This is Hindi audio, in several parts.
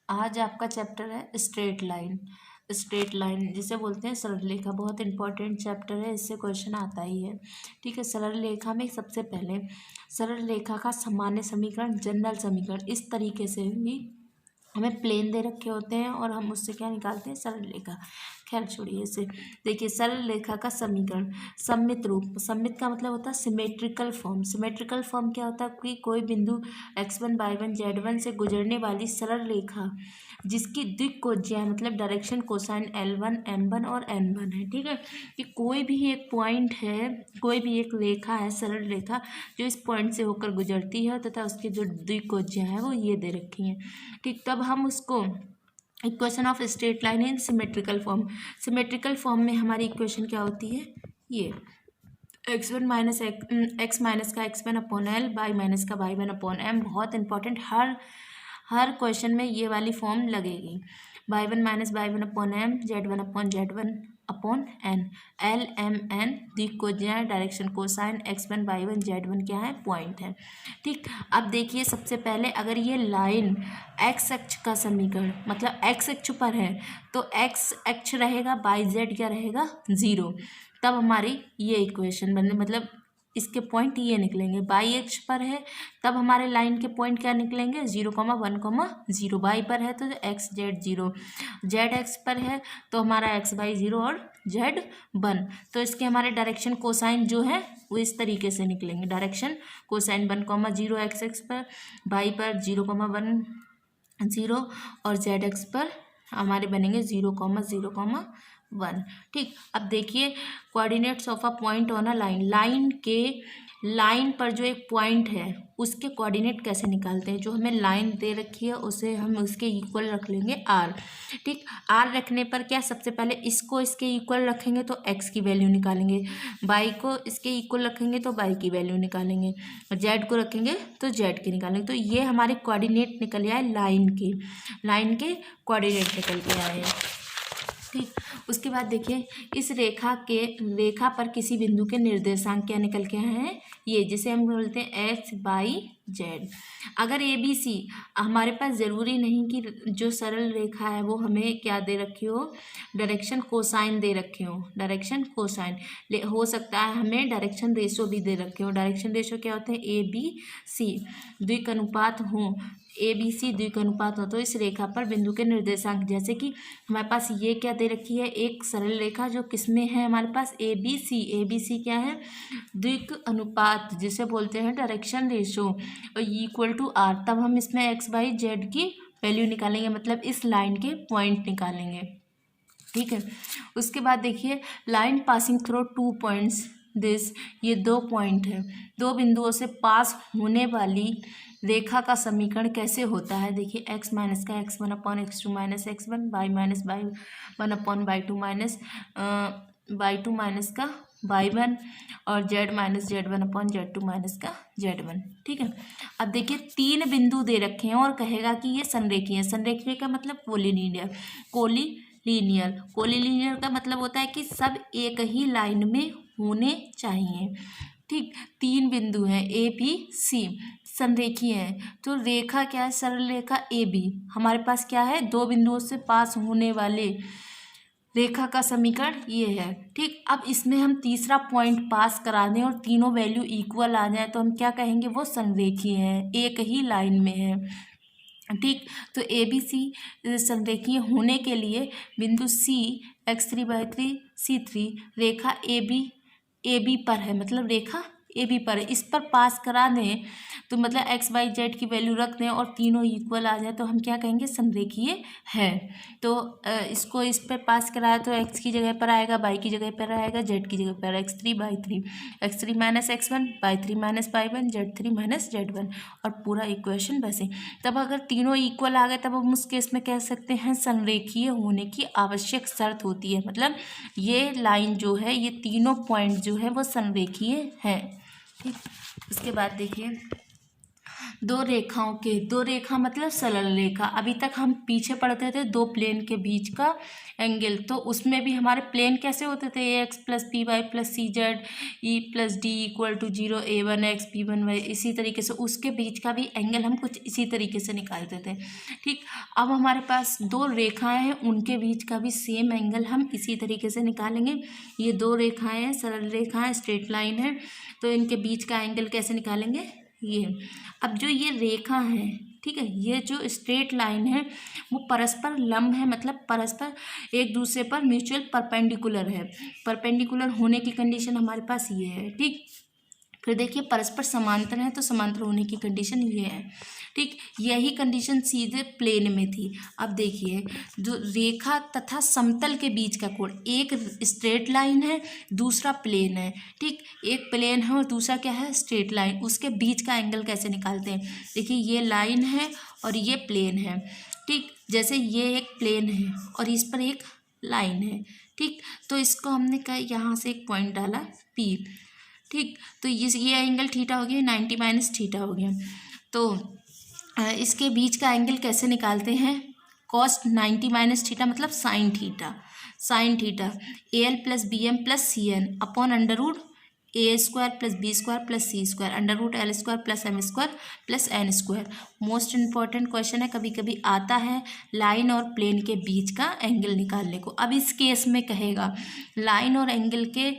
आज आपका चैप्टर है स्ट्रेट लाइन। स्ट्रेट लाइन जिसे बोलते हैं सरल रेखा, बहुत इंपॉर्टेंट चैप्टर है, इससे क्वेश्चन आता ही है। ठीक है, सरल रेखा में सबसे पहले सरल रेखा का सामान्य समीकरण, जनरल समीकरण, इस तरीके से भी हमें प्लेन दे रखे होते हैं और हम उससे क्या निकालते हैं, सरल रेखा। खैर छोड़िए इसे। देखिए सरल रेखा का समीकरण, सममित रूप। सममित का मतलब होता है सिमेट्रिकल फॉर्म। सिमेट्रिकल फॉर्म क्या होता है कि कोई बिंदु x1 y1 z1 से गुजरने वाली सरल रेखा जिसकी द्विकोणीय मतलब डायरेक्शन कोसाइन L1 M1 और N1 है। ठीक है, कि कोई भी एक पॉइंट है, कोई भी एक रेखा है, सरल रेखा जो इस पॉइंट से होकर गुजरती है तथा उसकी जो द्विकोणीय है वो ये दे रखी है। ठीक, तब हम उसको equation of straight line in symmetrical form. Symmetrical form में हमारी इक्वेशन क्या होती है, ये x1 माइनस एक्स माइनस का x1 upon L, by minus का y1 अपॉन एम। बहुत इंपॉर्टेंट, हर क्वेश्चन में ये वाली फॉर्म लगेगी। y1 minus y1 upon M, z1 upon N, L M N द्विकोणीय direction cosine x1 y1 z1 क्या है, पॉइंट है। ठीक, अब देखिए सबसे पहले अगर ये लाइन x अक्ष का समीकरण मतलब x अक्ष पर है तो x अक्ष रहेगा, बाई जेड क्या रहेगा, 0। तब हमारी ये इक्वेशन बने, मतलब इसके पॉइंट ये निकलेंगे। बाई एक्स पर है तब हमारे लाइन के पॉइंट क्या निकलेंगे, 0,1,0। बाई पर है तो एक्स जेड 0, जेड एक्स पर है तो हमारा एक्स बाई 0 और जेड 1। तो इसके हमारे डायरेक्शन कोसाइन जो है वो इस तरीके से निकलेंगे। डायरेक्शन कोसाइन 1,0 एक्स एक्स पर, बाई पर 0,10 और जेड एक्स पर हमारे बनेंगे 0,0,1। ठीक, अब देखिए coordinates of a point on a line. Line पर जो एक पॉइंट है उसके कोऑर्डिनेट कैसे निकालते हैं। जो हमें लाइन दे रखी है उसे हम उसके इक्वल रख लेंगे r। ठीक, r रखने पर क्या, सबसे पहले इसको इसके इक्वल रखेंगे तो x की वैल्यू निकालेंगे, y को इसके इक्वल रखेंगे तो y की वैल्यू निकालेंगे, और z को रखेंगे तो z की निकालेंगे। तो ये हमारे कोऑर्डिनेट निकल आए लाइन के कोऑर्डिनेट निकल के आए हैं। ठीक, उसके बाद देखिए इस रेखा पर किसी बिंदु के निर्देशांक क्या निकल के आए हैं, ये जिसे हम बोलते हैं एक्स बाई जेड। अगर ए बी सी, हमारे पास ज़रूरी नहीं कि जो सरल रेखा है वो हमें क्या दे रखी हो, डायरेक्शन कोसाइन दे रखे हो। डायरेक्शन कोसाइन हो सकता है हमें डायरेक्शन रेशो भी दे रखे हो। डायरेक्शन रेशो क्या होते हैं, ए बी सी द्विकनुपात हो, ए बी सी द्विकनुपात हो तो इस रेखा पर बिंदु के निर्देशांक, जैसे कि हमारे पास ये क्या दे रखी है, एक सरल रेखा जो किसमें है हमारे पास, A B C. A B C क्या है, द्विक अनुपात जिसे बोलते हैं direction ratio, equal to R. तब हम इसमें एक्स बाई जेड की वैल्यू निकालेंगे, मतलब इस लाइन के पॉइंट निकालेंगे। ठीक है, उसके बाद देखिए line passing through 2 points this, ये 2 पॉइंट है, 2 बिंदुओं से पास होने वाली रेखा का समीकरण कैसे होता है। देखिए x माइनस का x1 upon x2 minus x1, y minus y1 upon y2 minus का y1, और z minus z1 upon z2 minus का z1। ठीक है, अब देखिए 3 बिंदु दे रखे हैं और कहेगा कि ये संरेखीय है। संरेखीय का मतलब कोलिनियर का मतलब होता है कि सब एक ही लाइन में होने चाहिए। ठीक, 3 बिंदु हैं ए बी सी, संरेखीय है। तो रेखा क्या है, सरल रेखा ए बी, हमारे पास क्या है, 2 बिंदुओं से पास होने वाले रेखा का समीकरण ये है। ठीक, अब इसमें हम तीसरा पॉइंट पास करा दें और तीनों वैल्यू इक्वल आ जाए तो हम क्या कहेंगे, वो संरेखीय है, एक ही लाइन में है। ठीक, तो ए बी सी संरेखीय होने के लिए बिंदु सी x3/3 C3 Rekha A B पर है, मतलब रेखा ए बी पर है, इस पर पास करा दें तो मतलब एक्स बाई जेड की वैल्यू रख दें और तीनों इक्वल आ जाए तो हम क्या कहेंगे, संरेखीय है। तो इसको इस पर पास कराया तो एक्स की जगह पर आएगा, बाई की जगह पर आएगा, जेड की जगह पर x3/3, x3 minus x1, y3 minus y1, z3 minus z1, और पूरा इक्वेशन वैसे। तब अगर तीनों इक्वल आ गए तब हम उस केस में कह सकते हैं संरेखीय होने की आवश्यक शर्त होती है, मतलब ये लाइन जो है, ये तीनों पॉइंट जो है वो संरेखीय है। ठीक, उसके बाद देखिए दो रेखाओं के, दो रेखा मतलब सरल रेखा। अभी तक हम पीछे पढ़ते थे दो प्लेन के बीच का एंगल, तो उसमें भी हमारे प्लेन कैसे होते थे, A X plus B Y plus C Z E plus D equal to 0, a1x b1y। इसी तरीके से उसके बीच का भी एंगल हम कुछ इसी तरीके से निकालते थे। ठीक, अब हमारे पास दो रेखाएं हैं, उनके बीच का भी सेम एंगल हम इसी तरीके से निकालेंगे। ये दो रेखाएं हैं, सरल रेखाएं, स्ट्रेट लाइन है, तो इनके बीच का एंगल कैसे निकालेंगे, ये। अब जो ये रेखा है, ठीक है, ये जो स्ट्रेट लाइन है वो परस्पर लंब है, मतलब परस्पर एक दूसरे पर म्यूचुअल परपेंडिकुलर है। परपेंडिकुलर होने की कंडीशन हमारे पास ये है। ठीक, फिर देखिए परस्पर समांतर है, तो समांतर होने की कंडीशन ये है। ठीक, यही कंडीशन सीधे प्लेन में थी। अब देखिए जो रेखा तथा समतल के बीच का कोण, एक स्ट्रेट लाइन है, दूसरा प्लेन है। ठीक, एक प्लेन है और दूसरा क्या है, स्ट्रेट लाइन। उसके बीच का एंगल कैसे निकालते हैं, देखिए ये लाइन है और ये प्लेन है। ठीक, जैसे ये एक प्लेन है और इस पर एक लाइन है। ठीक, तो इसको हमने कहा यहाँ से एक पॉइंट डाला P। ठीक, तो ये एंगल थीटा हो गया, 90 माइनस थीटा हो गया। तो इसके बीच का एंगल कैसे निकालते हैं, कॉस 90 माइनस थीटा मतलब sine theta. Sine theta AL plus BM plus CN upon under root A square plus B square plus C square under root L square plus M square plus N square. Most important question है, कभी कभी आता है लाइन और प्लेन के बीच का एंगल निकालने को। अब इस केस में कहेगा लाइन और एंगल के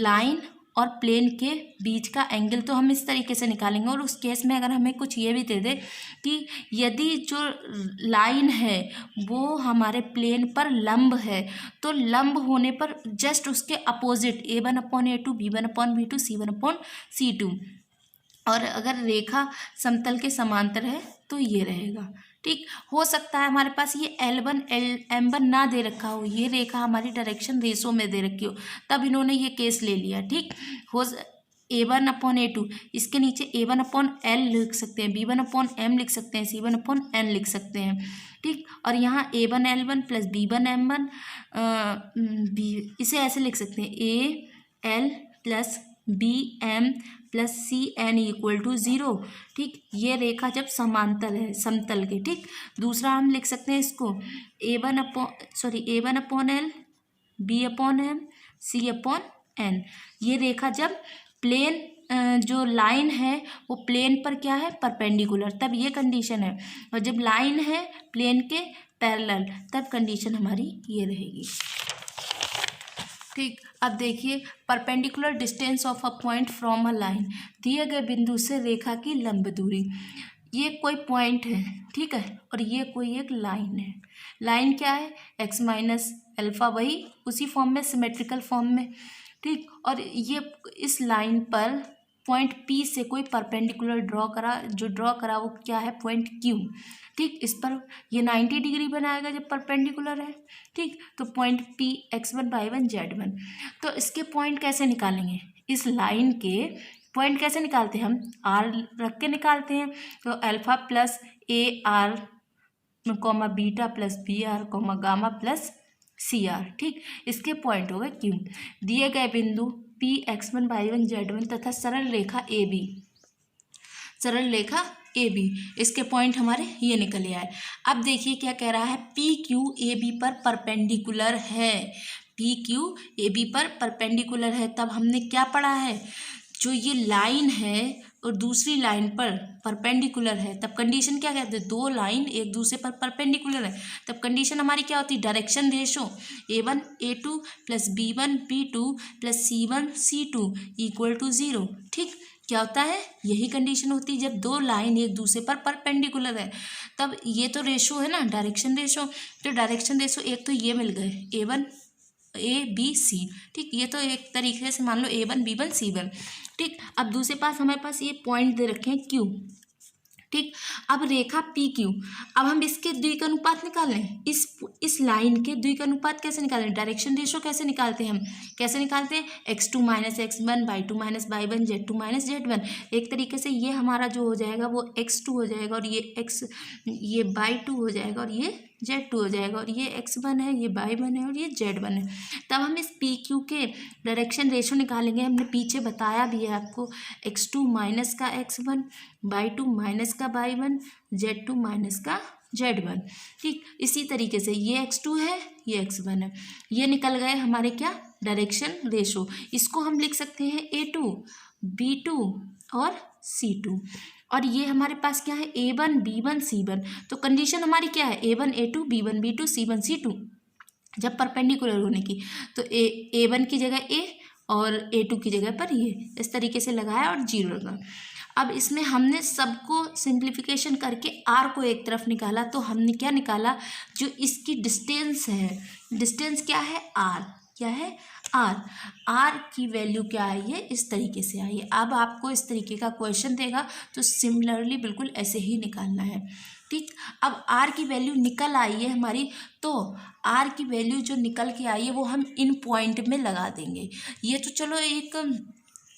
लाइन और प्लेन के बीच का एंगल तो हम इस तरीके से निकालेंगे, और उस केस में अगर हमें कुछ ये भी दे दे कि यदि जो लाइन है वो हमारे प्लेन पर लंब है, तो लंब होने पर जस्ट उसके अपोजिट A1/A2 B1/B2 C1/C2, और अगर रेखा समतल के समांतर है तो ये रहेगा। ठीक, हो सकता है हमारे पास ये L1 M1 ना दे रखा हो, ये रेखा हमारी डायरेक्शन रेशो में दे रखी हो, तब इन्होंने ये केस ले लिया। ठीक, हो A1/A2, इसके नीचे A1/L लिख सकते हैं, B1/M लिख सकते हैं, C1/N लिख सकते हैं। ठीक, और यहाँ A1L1 प्लस B1M1 इसे ऐसे लिख सकते हैं, AL plus BM plus CN equal to 0। ठीक, ये रेखा जब समांतर है समतल के। ठीक, दूसरा हम लिख सकते हैं इसको A1/L B/M C/N। ये रेखा जब प्लेन जो लाइन है वो प्लेन पर क्या है, परपेंडिकुलर, तब ये कंडीशन है, और जब लाइन है प्लेन के पैरेलल तब कंडीशन हमारी ये रहेगी। ठीक, अब देखिए perpendicular distance of a point from a line, दिए गए बिंदु से रेखा की लंब दूरी। ये कोई पॉइंट है, ठीक है, और ये कोई एक लाइन है। लाइन क्या है, x माइनस अल्फा, वही उसी फॉर्म में, सिमेट्रिकल फॉर्म में। ठीक, और ये इस लाइन पर पॉइंट P से कोई परपेंडिकुलर ड्रॉ करा वो क्या है, पॉइंट Q। ठीक, इस पर ये 90 डिग्री बनाएगा जब परपेंडिकुलर है। ठीक, तो point P x1 y1 z1। तो इसके पॉइंट कैसे निकालेंगे, इस लाइन के पॉइंट कैसे निकालते हैं, हम R रख के निकालते हैं। तो alpha plus AR comma beta plus BR comma gamma plus CR। ठीक, इसके पॉइंट हो गए Q। दिए गए बिंदु P x1 y1 z1 तथा सरल रेखा AB, सरल रेखा AB, इसके पॉइंट हमारे ये निकले आए। अब देखिए क्या कह रहा है, PQ AB पर परपेंडिकुलर है, PQ AB पर परपेंडिकुलर है। तब हमने क्या पढ़ा है, जो ये लाइन है और दूसरी लाइन पर परपेंडिकुलर है, तब कंडीशन क्या कहते हैं, दो लाइन एक दूसरे पर परपेंडिकुलर है, तब कंडीशन हमारी क्या होती है, direction ratio A1A2 plus B1B2 plus C1C2 equal to 0। ठीक, क्या होता है, यही कंडीशन होती है जब दो लाइन एक दूसरे पर परपेंडिकुलर है। तब ये तो रेशो है ना, डायरेक्शन रेशो, तो डायरेक्शन रेशो एक तो ये मिल गए A1 ABC। ठीक, ये तो एक तरीके से मान लो A1 B1 C1। ठीक, अब दूसरे पास हमारे पास ये पॉइंट दे रखे हैं Q। ठीक, अब रेखा PQ, अब हम इसके द्विक निकालें, इस लाइन के द्विक कैसे निकालें, डायरेक्शन रेशो कैसे निकालते हैं, हम कैसे निकालते हैं, x2 minus x1 y2 minus y1 z2 minus z1। एक तरीके से ये हमारा जो हो जाएगा वो x2 हो जाएगा, और ये y2 हो जाएगा, और ये Z2 हो जाएगा, और ये x1 है, ये y1 है, और ये z1 है। तब हम इस PQ के डायरेक्शन रेशो निकालेंगे। हमने पीछे बताया भी है आपको, x2 माइनस का x1, y2 माइनस का y1, z2 माइनस का z1। ठीक, इसी तरीके से ये x2 है, ये x1 है, ये निकल गए हमारे क्या, डायरेक्शन रेशो। इसको हम लिख सकते हैं A2, B2 और C2। और ये हमारे पास क्या है, A1 B1 C1। तो कंडीशन हमारी क्या है, A1 A2 B1 B2 C1 C2 जब परपेंडिकुलर होने की। तो A1 की जगह A और A2 की जगह पर ये इस तरीके से लगाया और 0 लगा। अब इसमें हमने सबको सिंप्लीफिकेशन करके R को एक तरफ निकाला। तो हमने क्या निकाला, जो इसकी डिस्टेंस है, डिस्टेंस क्या है, R, क्या है, R की वैल्यू क्या आई है, इस तरीके से आई है। अब आपको इस तरीके का क्वेश्चन देगा तो सिमिलरली बिल्कुल ऐसे ही निकालना है। ठीक, अब R की वैल्यू निकल आई है हमारी, तो R की वैल्यू जो निकल के आई है वो हम इन पॉइंट में लगा देंगे। ये तो चलो एक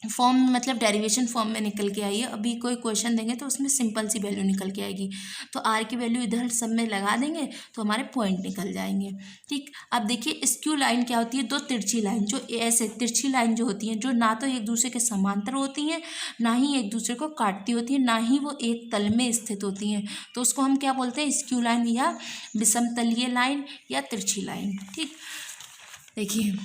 फॉर्म मतलब डेरिवेशन फॉर्म में निकल के आई है। अभी कोई क्वेश्चन देंगे तो उसमें सिंपल सी वैल्यू निकल के आएगी। तो R की वैल्यू इधर सब में लगा देंगे तो हमारे पॉइंट निकल जाएंगे। ठीक, अब देखिए स्क्यू लाइन क्या होती है, दो तिरछी लाइन, जो ऐसे तिरछी लाइन जो होती हैं, जो ना तो एक दूसरे के समांतर होती हैं, ना ही एक दूसरे को काटती होती हैं, ना ही वो एक तल में स्थित होती हैं। तो उसको हम क्या बोलते हैं, स्क्यू लाइन या विषमतलीय लाइन या तिरछी लाइन। ठीक, देखिए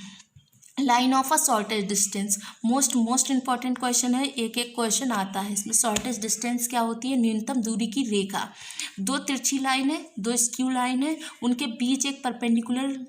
line of a shortage distance, most important question है, एक एक क्वेश्चन आता है इसमें। शॉर्टेज डिस्टेंस क्या होती है, न्यूनतम दूरी की रेखा। दो तिरछी लाइन है, दो स्क्यू लाइन है, उनके बीच एक परपेंडिकुलर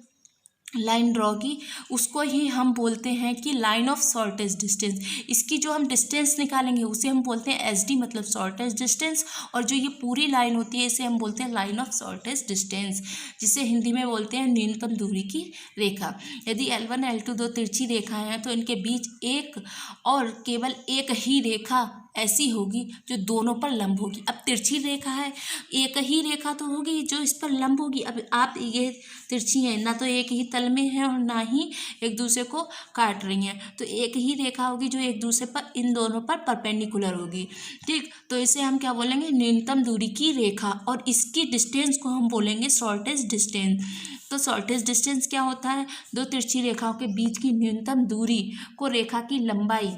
लाइन ड्रॉ की, उसको ही हम बोलते हैं कि लाइन ऑफ शॉर्टेज डिस्टेंस। इसकी जो हम डिस्टेंस निकालेंगे उसे हम बोलते हैं SD मतलब शॉर्टेज डिस्टेंस, और जो ये पूरी लाइन होती है इसे हम बोलते हैं लाइन ऑफ शॉर्टेज डिस्टेंस, जिसे हिंदी में बोलते हैं न्यूनतम दूरी की रेखा। यदि L1 L2 दो तिरछी रेखाएं हैं तो इनके बीच एक और केवल एक ही रेखा ऐसी होगी जो दोनों पर लंब होगी। अब तिरछी रेखा है, एक ही रेखा तो होगी जो इस पर लंब होगी। अब आप ये तिरछी हैं, ना तो एक ही तल में है और ना ही एक दूसरे को काट रही हैं, तो एक ही रेखा होगी जो एक दूसरे पर, इन दोनों पर परपेंडिकुलर होगी। ठीक, तो इसे हम क्या बोलेंगे, न्यूनतम दूरी की रेखा, और इसकी डिस्टेंस को हम बोलेंगे शॉर्टेज डिस्टेंस। तो शॉर्टेज डिस्टेंस क्या होता है, दो तिरछी रेखाओं के बीच की न्यूनतम दूरी को रेखा की लंबाई,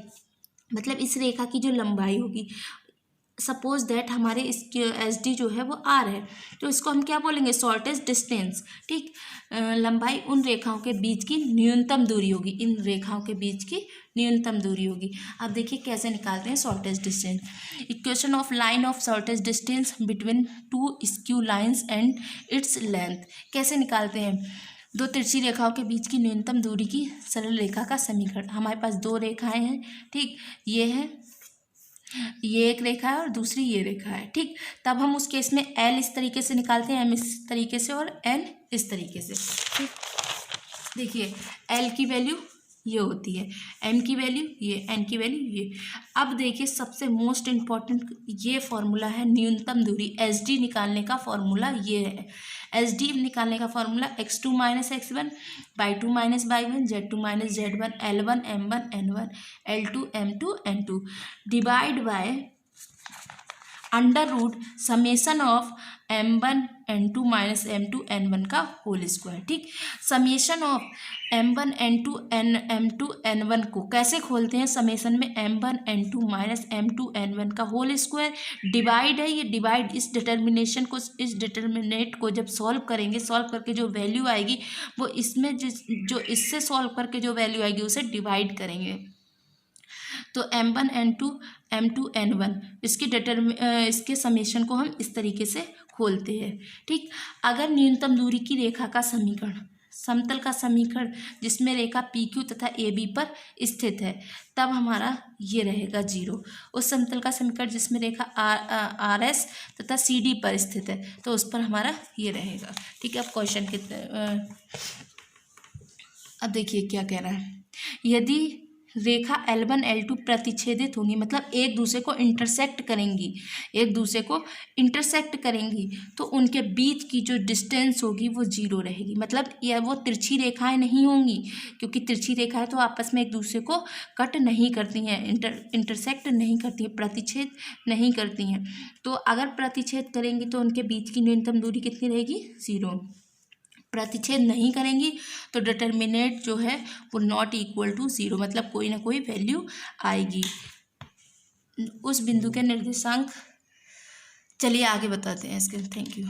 मतलब इस रेखा की जो लंबाई होगी, सपोज दैट हमारे इसके SD जो है वो R है, तो इसको हम क्या बोलेंगे, शॉर्टेज डिस्टेंस। ठीक, लंबाई उन रेखाओं के बीच की न्यूनतम दूरी होगी, इन रेखाओं के बीच की न्यूनतम दूरी होगी। अब देखिए कैसे निकालते हैं shortage distance. Equation of line of shortage distance between two skew lines and its length, कैसे निकालते हैं, दो तिरछी रेखाओं के बीच की न्यूनतम दूरी की सरल रेखा का समीकरण। हमारे पास दो रेखाएं हैं, ठीक, ये है, ये एक रेखा है और दूसरी ये रेखा है। ठीक, तब हम उस केस में L इस तरीके से निकालते हैं, M इस तरीके से और N इस तरीके से। ठीक, देखिए L की वैल्यू ये होती है, M की वैल्यू ये, N की वैल्यू ये। अब देखिए सबसे मोस्ट इम्पॉर्टेंट ये फॉर्मूला है न्यूनतम दूरी, SD निकालने का फॉर्मूला ये है। SD निकालने का formula x2 minus x1, y2 minus y1, z2 minus z1, L1 M1 N1, L2 M2 N2 divide by under root summation of M1 N2 minus M2 N1 का होल स्क्वायर। ठीक, summation of M1 N2 M2 N1 को कैसे खोलते हैं, समेसन में M1 N2 minus M2 N1 का होल स्क्वायर, डिवाइड है, ये डिवाइड इस डिटर्मिनेशन को, इस डिटर्मिनेट को जब सॉल्व करेंगे, सॉल्व करके जो वैल्यू आएगी वो इसमें जो इससे सॉल्व करके जो वैल्यू आएगी उसे डिवाइड करेंगे। तो M1 N2 M2 N1 इसके समेशन को हम इस तरीके से खोलते हैं। ठीक, अगर न्यूनतम दूरी की रेखा का समीकरण, समतल का समीकरण जिसमें रेखा PQ तथा AB पर स्थित है, तब हमारा ये रहेगा 0। उस समतल का समीकरण जिसमें रेखा RS तथा CD पर स्थित है, तो उस पर हमारा ये रहेगा। ठीक है, अब क्वेश्चन के अब देखिए क्या कह रहा है, यदि रेखा L1 L2 प्रतिच्छेदित होंगी, मतलब एक दूसरे को इंटरसेक्ट करेंगी, एक दूसरे को इंटरसेक्ट करेंगी, तो उनके बीच की जो डिस्टेंस होगी वो 0 रहेगी। मतलब यह वो तिरछी रेखाएं नहीं होंगी, क्योंकि तिरछी रेखाएं तो आपस में एक दूसरे को कट नहीं करती हैं, इंटरसेक्ट नहीं करती हैं, प्रतिच्छेद नहीं करती हैं। तो अगर प्रतिच्छेद करेंगी तो उनके बीच की न्यूनतम दूरी कितनी रहेगी? 0। प्रतिच्छेद नहीं करेंगी तो डिटर्मिनेंट जो है वो नॉट इक्वल टू 0, मतलब कोई ना कोई वैल्यू आएगी उस बिंदु के निर्देशांक। चलिए आगे बताते हैं इसके। Thank you.